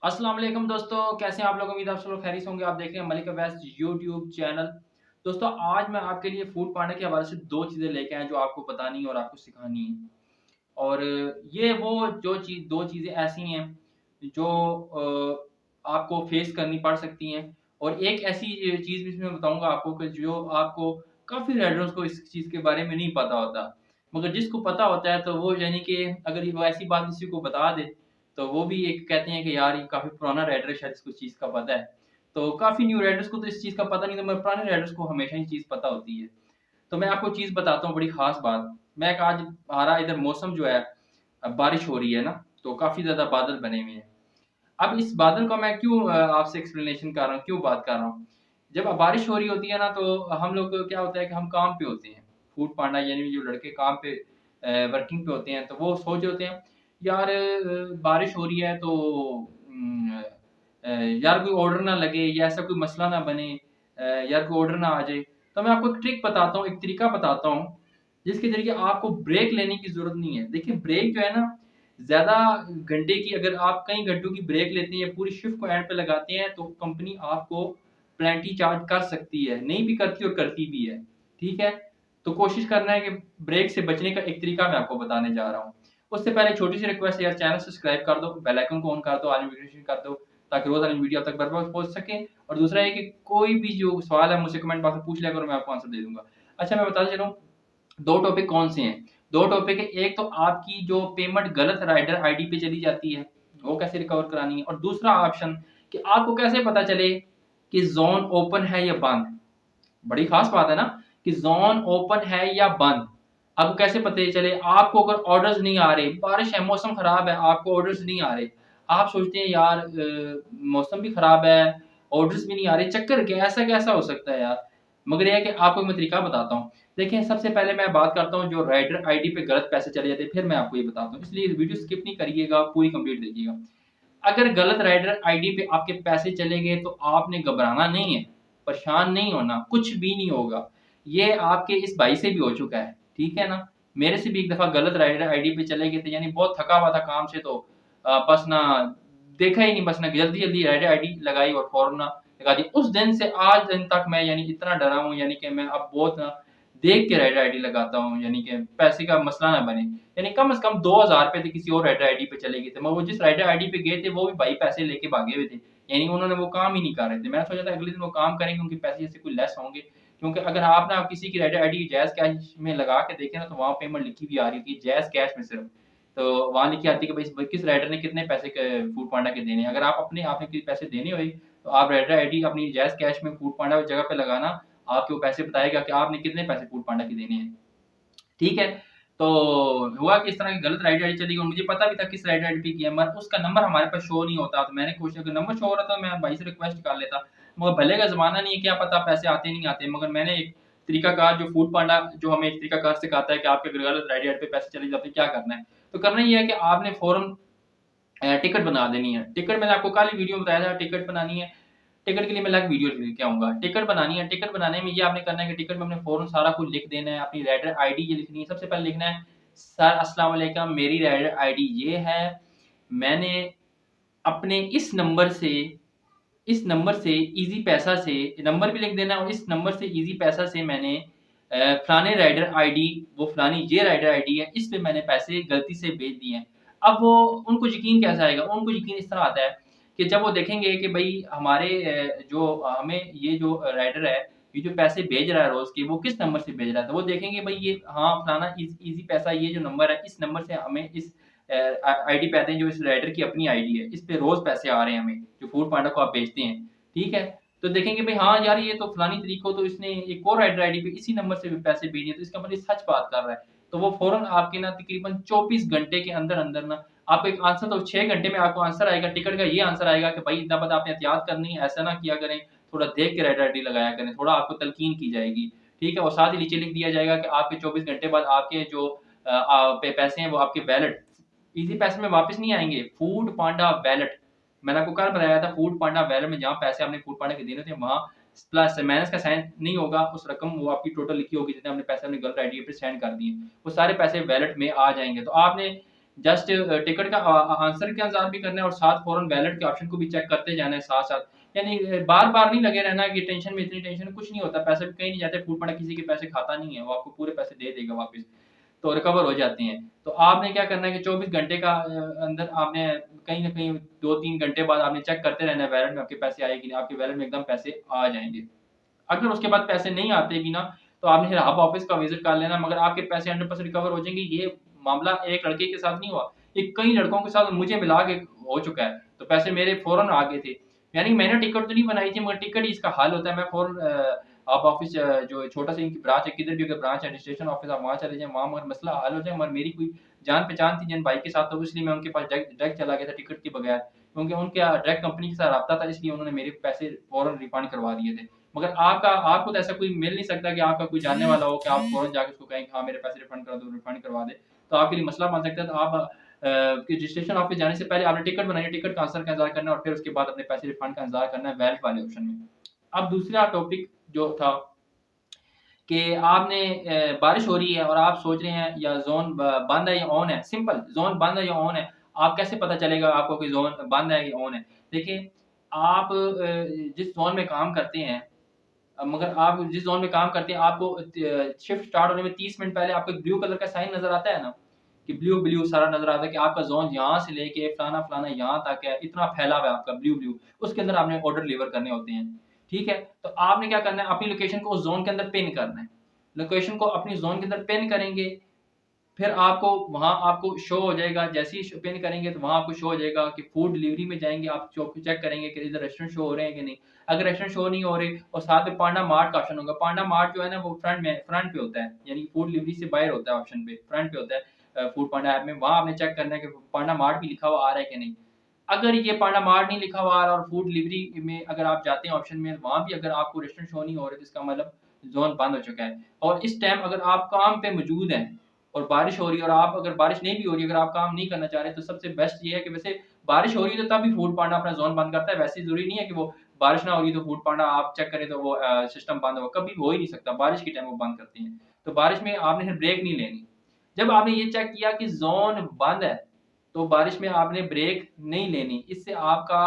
अस्सलाम वालेकुम दोस्तों, कैसे हैं आप लोग? उम्मीद है आप सब लोग खैरियत से होंगे। आप देख रहे हैं मलिक अवैस यूट्यूब चैनल। दोस्तों, आज मैं आपके लिए फूड पांडा के हवाले से 2 चीज़ें लेके आया जो आपको बतानी है और आपको सिखानी है। और ये वो जो चीज़ 2 चीज़ें ऐसी हैं जो आपको फेस करनी पड़ सकती हैं और एक ऐसी चीज़ भी इसमें बताऊँगा आपको कि जो आपको काफ़ी राइडर्स को इस चीज़ के बारे में नहीं पता होता। मगर जिसको पता होता है तो वो यानी कि अगर वो ऐसी बात किसी को बता दे, तो वो भी एक कहते हैं कि यार ये काफ़ी पुराना राइडर है, शायद इसको इस चीज़ का पता है। तो काफ़ी न्यू राइडर्स को तो इस चीज़ का पता नहीं, तो मगर पुराने राइडर्स को हमेशा ये चीज़ पता होती है। तो मैं आपको चीज़ बताता हूँ बड़ी ख़ास बात। मैं एक आज हमारा इधर मौसम जो है बारिश हो रही है ना, तो काफ़ी ज़्यादा बादल बने हुए हैं। अब इस बादल का मैं क्यों आपसे एक्सप्लेनेशन कर रहा हूँ, क्यों बात कर रहा हूँ? जब बारिश हो रही होती है ना, तो हम लोग को क्या होता है कि हम काम पे होते हैं। फूड पांडा यानी जो लड़के काम पे वर्किंग पे होते हैं, तो वो सोच रहे होते हैं, यार बारिश हो रही है तो यार कोई ऑर्डर ना लगे या ऐसा कोई मसला ना बने, यार कोई ऑर्डर ना आ जाए। तो मैं आपको एक ट्रिक बताता हूँ, एक तरीका बताता हूँ, जिसके ज़रिए आपको ब्रेक लेने की ज़रूरत नहीं है। देखिए ब्रेक जो है ना, ज़्यादा घंटे की अगर आप कई घंटों की ब्रेक लेते हैं, पूरी शिफ्ट को एंड पे लगाते हैं, तो कंपनी आपको पेनल्टी चार्ज कर सकती है। नहीं भी करती और करती भी है, ठीक है? तो कोशिश करना है कि ब्रेक से बचने का एक तरीका मैं आपको बताने जा रहा हूँ। उससे पहले एक छोटी-सी रिक्वेस्ट है यार, चैनल सब्सक्राइब कर दो, बेल आइकन को ऑन कर दो, ऑल नोटिफिकेशन कर दो, ताकि रोज़ आने वीडियो आप तक बर वक़्त पहुँच सके। और दूसरा है कि कोई भी जो सवाल है मुझसे कमेंट बॉक्स में पूछ लिया करो, मैं आपको आंसर दे दूँगा। अच्छा, मैं बताते चलूँ 2 टॉपिक कौन से हैं? 2 टॉपिक है, एक तो आपकी जो पेमेंट गलत राइडर आईडी पे चली जाती है, वो कैसे रिकवर करानी है, और दूसरा ऑप्शन कि आपको कैसे पता चले कि ज़ोन ओपन है या बंद। बड़ी ख़ास बात है ना कि ज़ोन ओपन है या बंद। आपको कैसे पता चले? आपको अगर ऑर्डर्स नहीं आ रहे, बारिश है, मौसम ख़राब है, आपको ऑर्डर्स नहीं आ रहे। आप सोचते हैं यार मौसम भी ख़राब है, ऑर्डर्स भी नहीं आ रहे, चक्कर क्या है? ऐसा कैसा हो सकता है यार? मगर ये है कि आपको मैं तरीका बताता हूँ। देखिए, सबसे पहले मैं बात करता हूँ जो राइडर आईडी पे गलत पैसे चले जाते हैं, फिर मैं आपको ये बताता हूँ। इसलिए वीडियो स्किप नहीं करिएगा, पूरी कंप्लीट देखिएगा। अगर गलत राइडर आईडी पे आपके पैसे चले गए तो आपने घबराना नहीं है, परेशान नहीं होना, कुछ भी नहीं होगा। ये आपके इस भाई से भी हो चुका है, ठीक है ना? मेरे से भी एक दफ़ा गलत राइडर आईडी पे चले गए थे, यानी बहुत थका हुआ था काम से, तो बस ना देखा ही नहीं, बस ना जल्दी-जल्दी राइडर आईडी लगाई और फ़ौरन ना लगा दी। उस दिन से आज दिन तक मैं यानी इतना डरा हूँ, यानी कि मैं अब बहुत ना देख के राइडर आईडी लगाता हूँ, यानी कि पैसे का मसला ना बने। यानी कम से कम 2000 रुपए थे किसी और राइडर आईडी पे चले गए थे। मगर वो जिस राइडर आईडी पे गए थे, वो भी भाई पैसे लेके भागे हुए थे। यानी उन्होंने वो काम ही नहीं कर रहे थे। मैंने सोचा था अगले दिन वो काम करेंगे, उनके पैसे जैसे कोई लेस होंगे। क्योंकि अगर आप ना किसी की राइडर आईडी जायज़ कैश में लगा के देखें ना, तो वहाँ पेमेंट लिखी हुई आ रही थी जायज़ कैश में सिर्फ। तो वहाँ लिखी आती है कि भाई किस राइडर ने कितने पैसे क फूड पांडा के देने हैं। अगर आप अपने आपने कोई पैसे देने हुए, तो आप राइडर आईडी अपनी जायज़ कैश में फूड पांडा उस जगह पे लगाना, आपके वो पैसे बताएगा कि आपने कितने पैसे फूड पांडा के देने हैं। ठीक है? तो हुआ कि इस तरह की गलत राइड आईडी चली गई और मुझे पता भी था किस राइड आईडी पे किया, मगर उसका नंबर हमारे पास शो नहीं होता। तो मैंने कोशिश, अगर नंबर शो हो रहा था, मैं भाई से रिक्वेस्ट कर लेता। मगर भले का ज़माना नहीं है, क्या पता पैसे आते नहीं आते। मगर मैंने एक तरीकाकार जो फूड पांडा जो हमें एक तरीकाकार सिखाता है कि आपके अगर गलत राइड आईडी पे पैसे चले जाते हैं, क्या करना है? तो करना ये है कि आपने फ़ौरन टिकट बना देनी है। टिकट मैंने आपको कल ही वीडियो में बताया था, टिकट बनानी है। टिकट के लिए मैं अलग वीडियो लेके आऊँगा। टिकट बनानी है, टिकट बनाने में ये आपने करना है कि टिकट में आपने फ़ौरन सारा कुछ लिख देना है, अपनी राइडर आईडी ये लिखनी है। सबसे पहले लिखना है, सर अस्सलाम वालेकुम, मेरी राइडर आईडी ये है। मैंने अपने इस नंबर से ईज़ी पैसा से नंबर भी लिख देना है, और इस नंबर से ईज़ी पैसा से मैंने फलाने राइडर आईडी, वो फलानी ये राइडर आईडी है, इस पे मैंने पैसे गलती से भेज दिए हैं। अब वो उनको यकीन कैसे आएगा? उनको यकीन इस तरह आता है कि जब वो देखेंगे कि भई हमारे हमें ये जो राइडर है, ये जो पैसे भेज रहा है रोज़ के, वो किस नंबर से भेज रहा है? तो वो देखेंगे भई ये हाँ, फलाना ईज़ी पैसा, ये जो नंबर है, इस नंबर से हमें इस आईडी पे आते हैं, जो इस राइडर की अपनी आईडी है। इस पे रोज़ पैसे आ रहे हैं हमें, जो फूड पांडा को आप भेजते हैं, ठीक है? तो देखेंगे भई हाँ यार, ये तो फलानी तारीख को तो इसने एक और राइडर आईडी पे इसी नंबर से भी पैसे भेजे, तो इसका मतलब ये सच बात कर रहा है। तो वो फ़ौरन आपके ना तकरीबन 24 घंटे के अंदर-अंदर ना आपको एक आंसर, तो 6 घंटे में आपको आंसर आएगा, टिकट का ये आंसर आएगा कि भाई इतना पता आपने एहतियात करनी है, ऐसा ना किया करें, थोड़ा देख के राइडर आईडी लगाया करें, थोड़ा आपको तलकीन की जाएगी, ठीक है? और साथ ही नीचे लिख दिया जाएगा कि आपके 24 घंटे बाद आपके जो पे पैसे हैं वो आपके वैलेट ईज़ी पैसे में वापस नहीं आएँगे, फूड पांडा वैलेट, मैंने आपको कल बताया था, फूड पांडा वैलेट में जहाँ पैसे आपने फूड पांडा के देने थे, वहाँ प्लस माइनस का साइन नहीं होगा, उस रकम वो आपकी टोटल लिखी होगी जितने आपने पैसे अपनी गलत आईडी पे सेंड कर दिए। वो सारे पैसे वैलेट में आ जाएँगे। तो आपने जस्ट टिकट का आंसर का इंतजार भी करना है और साथ फौरन वैलेट के ऑप्शन को भी चेक करते जाना है साथ साथ। यानी बार बार नहीं लगे रहना कि टेंशन में, इतनी टेंशन कुछ नहीं होता, पैसे भी कहीं नहीं जाते, फूड पांडा किसी के पैसे खाता नहीं है, वो आपको पूरे पैसे दे देगा वापस, तो रिकवर हो जाते हैं। तो आपने क्या करना है कि 24 घंटे का अंदर आपने कहीं ना कहीं 2-3 घंटे बाद आपने चेक करते रहना है वैलेट में आपके पैसे आए कि नहीं, आपके वैलेट में एकदम पैसे आ जाएंगे। अगर उसके बाद पैसे नहीं आते भी ना, तो आपने फिर हब ऑफिस का विजिट कर लेना, मगर आपके पैसे 100% रिकवर हो जाएंगे। ये मामला एक लड़के के साथ नहीं हुआ, ये कई लड़कों के साथ मुझे मिला के हो चुका है, तो पैसे मेरे फौरन आ गए थे। यानी मैंने टिकट तो नहीं बनाई थी, मगर टिकट ही इसका हल होता है। मैं फौरन हब ऑफिस जो छोटा सा इनकी ब्रांच है, किधर भी अगर ब्रांच है रजिस्ट्रेशन ऑफिस, आप वहाँ चले जाएं, वहाँ मगर मसला हल हो जाए। मगर मेरी कोई जान पहचान थी जिन भाई के साथ, तो इसलिए मैं उनके पास डायरेक्ट चला गया था टिकट के बगैर, क्योंकि उनके डायरेक्ट कंपनी के साथ रब्ता था, इसलिए उन्होंने मेरे पैसे फौरन रिफंड करवा दिए थे। मगर आपको तो ऐसा कोई मिल नहीं सकता कि आपका कोई जानने वाला हो कि आप फौरन जाके उसको कहें कि हाँ मेरे पैसे रिफंड कर दो, रिफंड करवा दे, तो आपके लिए मसला बन सकता है। तो आप कि रजिस्ट्रेशन ऑफिस जाने से पहले आपने टिकट बनानी है, टिकट का आंसर का इंतजार करना है, और फिर उसके बाद अपने पैसे रिफंड का इंतजार करना है वैलेट वाले ऑप्शन में। अब दूसरा टॉपिक जो था कि आपने बारिश हो रही है और आप सोच रहे हैं या जोन बंद है या ऑन है। सिंपल, जोन बंद है या ऑन है, आप कैसे पता चलेगा आपको कि जोन बंद है या ऑन है? देखिए, आप जिस जोन में काम करते हैं, मगर आप जिस जोन में काम करते हैं, आपको शिफ्ट स्टार्ट होने में 30 मिनट पहले आपको एक ब्लू कलर का साइन नजर आता है ना, कि ब्लू ब्लू सारा नजर आता है कि आपका जोन यहाँ से लेके फलाना फलाना यहाँ तक है, इतना फैला हुआ है आपका ब्लू ब्लू, उसके अंदर आपने ऑर्डर डिलीवर करने होते हैं। ठीक है, तो आपने क्या करना है, अपनी लोकेशन को उस जोन के अंदर पिन करना है। लोकेशन को अपनी जोन के अंदर पिन करेंगे, फिर आपको वहाँ आपको शो हो जाएगा, जैसे ही पिन करेंगे तो वहाँ आपको शो हो जाएगा कि फूड डिलीवरी में जाएंगे, आप चेक करेंगे कि इधर रेस्टोरेंट शो हो रहे हैं कि नहीं। अगर रेस्टोरेंट शो नहीं हो रहे, और साथ में पांडा मार्ट का ऑप्शन होगा, पांडा मार्ट जो है ना वो फ्रंट पे होता है, यानी फूड डिलीवरी से बाहर होता है, ऑप्शन पे फ्रंट पे होता है फूड पांडा ऐप में, वहाँ आपने चेक करना है कि पांडा मार्ट भी लिखा हुआ आ रहा है कि नहीं। अगर ये पांडा मार्ट नहीं लिखा हुआ आ रहा और फूड डिलीवरी में अगर आप जाते हैं ऑप्शन में, वहाँ भी अगर आपको रेस्टोरेंट शो नहीं हो रहे, तो इसका मतलब जोन बंद हो चुका है। और इस टाइम अगर आप काम पे मौजूद हैं और बारिश हो रही है, और आप अगर बारिश नहीं भी हो रही, अगर आप काम नहीं करना चाह रहे, तो सबसे बेस्ट ये है कि वैसे बारिश हो रही है तो तभी फूड पांडा अपना जोन बंद करता है, वैसे जरूरी नहीं है कि वो बारिश ना हो रही तो फूड पांडा आप चेक करें तो वो सिस्टम बंद हो, कभी हो ही नहीं सकता, बारिश के टाइम वो बंद करते हैं। तो बारिश में आपने फिर ब्रेक नहीं लेनी। जब आपने ये चेक किया कि जोन बंद है, तो बारिश में आपने ब्रेक नहीं लेनी, इससे आपका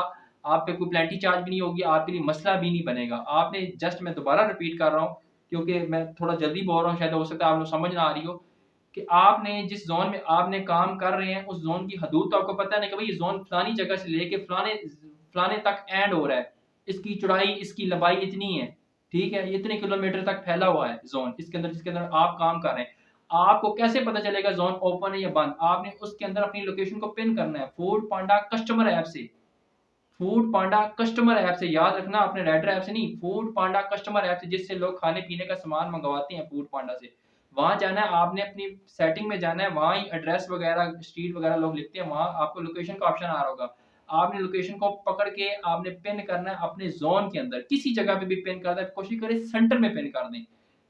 आप पे कोई पेनल्टी चार्ज भी नहीं होगी, आपके लिए मसला भी नहीं बनेगा। आपने जस्ट, मैं दोबारा रिपीट कर रहा हूँ क्योंकि मैं थोड़ा जल्दी बोल रहा हूँ, शायद हो सकता है आप लोग समझ ना आ रही हो, कि आपने जिस जोन में आपने काम कर रहे हैं उस जोन की हदूद तो आपको पता नहीं कि भाई ये जोन फलानी जगह से लेके फलाने फलाने तक एंड हो रहा है, इसकी चौड़ाई इसकी लंबाई इतनी है, ठीक है, ये इतने किलोमीटर तक फैला हुआ है जोन इसके अंदर, जिसके अंदर आप काम कर रहे हैं। आपको कैसे पता चलेगा जोन ओपन है या बंद? आपने उसके अंदर अपनी लोकेशन को पिन करना है फूड पांडा कस्टमर ऐप से। फूड पांडा कस्टमर ऐप से, याद रखना, अपने राइडर ऐप से नहीं, फूड पांडा कस्टमर ऐप से, जिससे लोग खाने पीने का सामान मंगवाते हैं फूड पांडा से। वहां जाना है आपने, अपनी सेटिंग में जाना है, वहां ही एड्रेस वगैरह स्ट्रीट वगैरह लोग लिखते हैं, वहां आपको लोकेशन का ऑप्शन आ रहा होगा। आपने लोकेशन को पकड़ के आपने पिन करना है अपने जोन के अंदर, किसी जगह पे भी पिन कर दें, कोशिश करें सेंटर में पिन कर दें,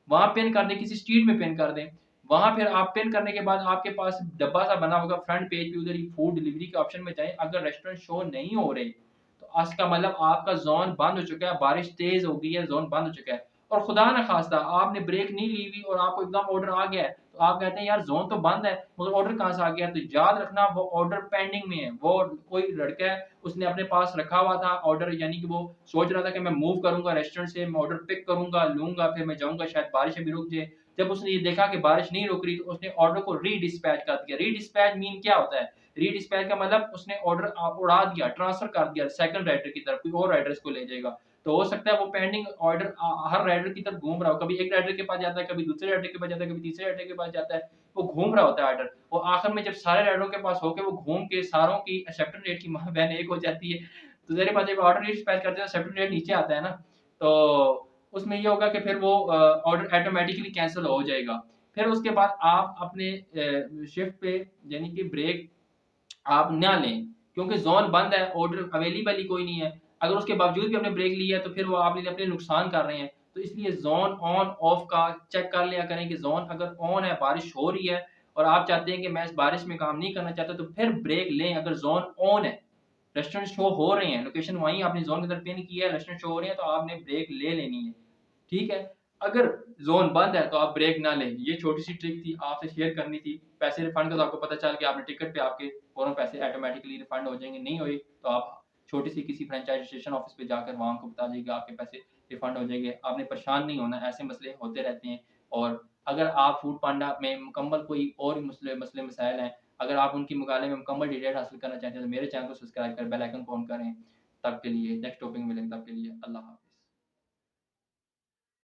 वहां पिन कर दें, किसी स्ट्रीट में पिन कर दें। वहां फिर आप पिन करने के बाद आपके पास डब्बा सा बना होगा फ्रंट पेज पे, उधर ही फूड डिलीवरी के ऑप्शन में जाएं। अगर रेस्टोरेंट शो नहीं हो रहे, तो इसका मतलब आपका जोन बंद हो चुका है, बारिश तेज हो गई है, जोन बंद हो चुका है। और खुदा ना खास्ता आपने ब्रेक नहीं ली हुई और आपको एकदम ऑर्डर आ गया है, तो आप कहते हैं यार जोन तो बंद है मगर ऑर्डर कहाँ से आ गया? तो याद रखना वो ऑर्डर पेंडिंग में है। वो कोई लड़का है, उसने अपने पास रखा हुआ था ऑर्डर, यानी कि वो सोच रहा था कि मैं मूव करूंगा रेस्टोरेंट से, मैं ऑर्डर पिक करूंगा, लूंगा, फिर मैं जाऊंगा, शायद बारिश अभी रुक जाए। जब उसने ये देखा कि बारिश नहीं रुक रही, तो उसने ऑर्डर को रीडिस्पैच कर दिया। रीडिस्पैच मीन क्या होता है? रीडिस्पैच का मतलब उसने ऑर्डर उड़ा दिया, ट्रांसफर कर दिया सेकंड राइडर की तरफ, कोई और राइडर इसको ले जाएगा। तो हो सकता है वो पेंडिंग ऑर्डर हर राइडर की तरफ घूम रहा हो, कभी एक राइडर के पास जाता है, कभी दूसरे राइडर के पास जाता है, कभी तीसरे राइडर के पास जाता है, वो घूम रहा होता है ऑर्डर। और आखिर में जब सारे राइडरों के पास होके वो घूम के सारों की एक्सेप्टेंस रेट की मां बहन एक हो जाती है, तो जरिए बात, जब ऑर्डर डिस्पैच करते हैं एक्सेप्टेंस रेट नीचे आता है ना, तो उसमें ये होगा कि फिर वो ऑर्डर ऑटोमेटिकली कैंसिल हो जाएगा। फिर उसके बाद आप अपने शिफ्ट पे, यानी कि ब्रेक आप ना लें, क्योंकि जोन बंद है, ऑर्डर अवेलेबल ही कोई नहीं है। अगर उसके बावजूद भी आपने ब्रेक लिया है, तो फिर वो आपके लिए अपने नुकसान कर रहे हैं। तो इसलिए जोन ऑन ऑफ का चेक कर लिया करें कि जोन अगर ऑन है, बारिश हो रही है और आप चाहते हैं कि मैं इस बारिश में काम नहीं करना चाहता, तो फिर ब्रेक लें। अगर जोन ऑन है, रेस्टोरेंट शो हो रहे हैं, लोकेशन वहीं आपने जोन के अंदर पिन किया है, रेस्टोरेंट शो हो रहे हैं, तो आपने ब्रेक ले लेनी है। ठीक है। अगर ज़ोन बंद है तो आप ब्रेक ना लें। ये छोटी-सी ट्रिक थी, आपसे शेयर करनी थी। पैसे रिफंड का तो आपको पता चल गया, आपने टिकट पे आपके फ़ौरन पैसे ऑटोमैटिकली रिफंड हो जाएँगे, नहीं हुई तो आप छोटी-सी किसी फ्रेंचाइज़ी रजिस्ट्रेशन ऑफ़िस पे जाकर वहाँ उनको बता दीजिएगा आपके पैसे रिफंड हो जाएँगे। आपने परेशान नहीं होना, ऐसे मसले होते रहते हैं। और अगर आप फूड पांडा में मुकम्मल कोई और भी मसले मसाइल हैं, अगर आप उनकी मुकाबले में मुकम्मल डिटेल हासिल करना चाहते हैं तो मेरे चैनल को सब्सक्राइब करें, बेल आइकन को ऑन करें। तब के लिए नेक्स्ट टॉपिक में मिलेंगे, तब के लिए अल्लाह हाफ़िज़।